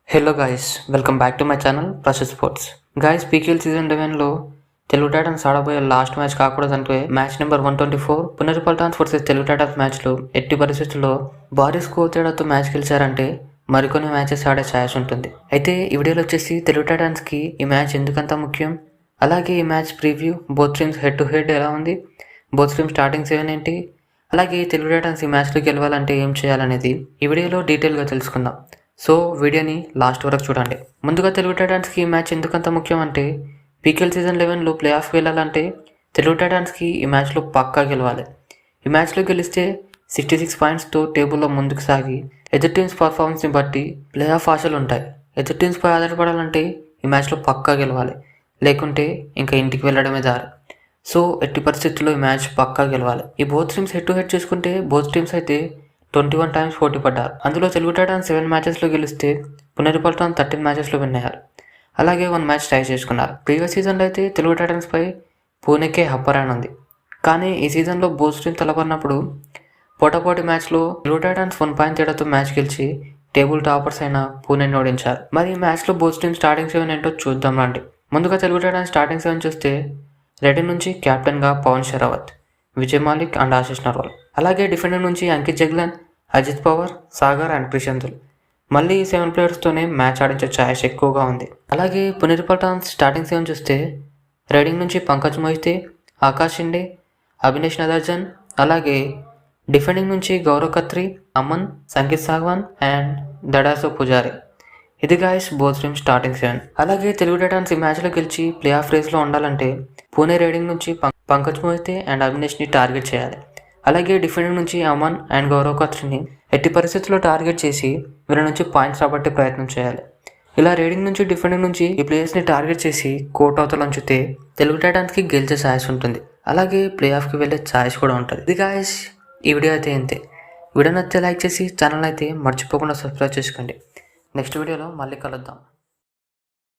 Hello guys, welcome back to my channel Prasiddh sports. Guys, PKL season 11లో Telugu Titans ఆడబోయే last match కాకూడదంటే match number 124 Puneri Paltans versus Telugu Titans మ్యాచ్లో ఎట్టి పరిస్థితుల్లో భారీ స్కోర్ తేడాతో మ్యాచ్ గెలిచారంటే మరికొన్ని మ్యాచెస్ ఆడే ఛాయిస్ ఉంటుంది. అయితే ఈ వీడియోలో వచ్చేసి తెలుగు టైటన్స్కి ఈ మ్యాచ్ ఎందుకంత ముఖ్యం, అలాగే ఈ match preview, both teams head to head ఎలా ఉంది, బోత్ టీమ్స్ స్టార్టింగ్ 7 ఏంటి, అలాగే తెలుగు టైటన్స్ ఈ మ్యాచ్లో గెలవాలంటే ఏం చేయాలనేది ఈ వీడియోలో డీటెయిల్గా తెలుసుకుందాం. సో వీడియోని లాస్ట్ వరకు చూడండి. ముందుగా తెలుగు టైటన్స్కి ఈ మ్యాచ్ ఎందుకంత ముఖ్యం అంటే పీకేఎల్ సీజన్ 11లో ప్లే ఆఫ్కి వెళ్ళాలంటే తెలుగు టైటన్స్కి ఈ మ్యాచ్లో పక్కా గెలవాలి. ఈ మ్యాచ్లో గెలిస్తే 66 పాయింట్స్తో టేబుల్లో ముందుకు సాగి ఎదురు టీమ్స్ పర్ఫార్మెన్స్ని బట్టి ప్లే ఆఫ్ ఆశలు ఉంటాయి. ఎదురు టీమ్స్పై ఆధారపడాలంటే ఈ మ్యాచ్లో పక్కా గెలవాలి, లేకుంటే ఇంకా ఇంటికి వెళ్ళడమే దారి. సో ఎట్టి పరిస్థితుల్లో ఈ మ్యాచ్ పక్కా గెలవాలి. ఈ both teams head to head చేసుకుంటే బోత్ టీమ్స్ అయితే 21 టైమ్స్ పోటీ పడ్డారు. అందులో తెలుగు టైటన్స్ 7 మ్యాచెస్లో గెలిస్తే పునేరి పల్టాన్స్ 13 మ్యాచెస్లో విన్ అయ్యారు. అలాగే 1 మ్యాచ్ టై చేసుకున్నారు. ప్రీవియస్ సీజన్లో అయితే తెలుగు టైటన్స్పై పూణేకే హప్పర్ హ్యాండ్ ఉంది. కానీ ఈ సీజన్లో బోత్ టీమ్ తలపడినప్పుడు పోటాపోటీ మ్యాచ్లో తెలుగు టైటన్స్ 1 పాయింట్ తేడాతో మ్యాచ్ గెలిచి టేబుల్ టాపర్స్ అయిన పూణేని ఓడించారు. మరి ఈ మ్యాచ్లో బోత్ టీమ్ స్టార్టింగ్ 7 ఏంటో చూద్దాం రండి. ముందుగా తెలుగు టైటన్స్ స్టార్టింగ్ 7 చూస్తే రెడ్డి నుంచి కెప్టెన్గా పవన్ షెరావత్, విజయ్ మాలిక్ అండ్ ఆశిష్ నర్వాల్. అలాగే డిఫెండర్ నుంచి అంకిత్ జగ్లన్, అజిత్ పవార్, సాగర్ అండ్ క్రిషంతుల్. మళ్ళీ ఈ 7 ప్లేయర్స్తోనే మ్యాచ్ ఆడించే ఛాయిస్ ఎక్కువగా ఉంది. అలాగే పునేరి పల్టాన్స్ స్టార్టింగ్ 7 చూస్తే రైడింగ్ నుంచి పంకజ్ మొయితే, ఆకాష్ షిండే, అభినేష్ నదర్జన్, అలాగే డిఫెండింగ్ నుంచి గౌరవ్ ఖత్రి, అమన్, సంకిత్ సాగ్వాన్ అండ్ దడాసో పుజారి. ఇది గాయస్ బోత్ టీమ్ స్టార్టింగ్ 7. అలాగే తెలుగు టైటన్స్ ఈ మ్యాచ్లో గెలిచి ప్లే ఆఫ్ రేస్లో ఉండాలంటే పూణే రైడింగ్ నుంచి పంకజ్ మొయితే అండ్ అభినేష్ని టార్గెట్ చేయాలి. అలాగే డిఫెండింగ్ నుంచి అమన్ అండ్ గౌరవ్ ఖత్రిని ఎట్టి పరిస్థితుల్లో టార్గెట్ చేసి వీళ్ళ నుంచి పాయింట్స్ రాబట్టే ప్రయత్నం చేయాలి. ఇలా రైడింగ్ నుంచి డిఫెండింగ్ నుంచి ఈ ప్లేయర్స్ని టార్గెట్ చేసి కోర్ట్ అవతల ఉంచితే తెలుగు టైటన్స్కి గెలిచే ఛాయిస్ ఉంటుంది. అలాగే ప్లే ఆఫ్కి వెళ్ళే ఛాయిస్ కూడా ఉంటుంది. ఇది గాయస్ ఈ వీడియో అయితే ఇంతే. వీడియో నచ్చితే లైక్ చేసి ఛానల్ అయితే మర్చిపోకుండా సబ్స్క్రైబ్ చేసుకోండి. నెక్స్ట్ వీడియోలో మళ్ళీ కలుద్దాం.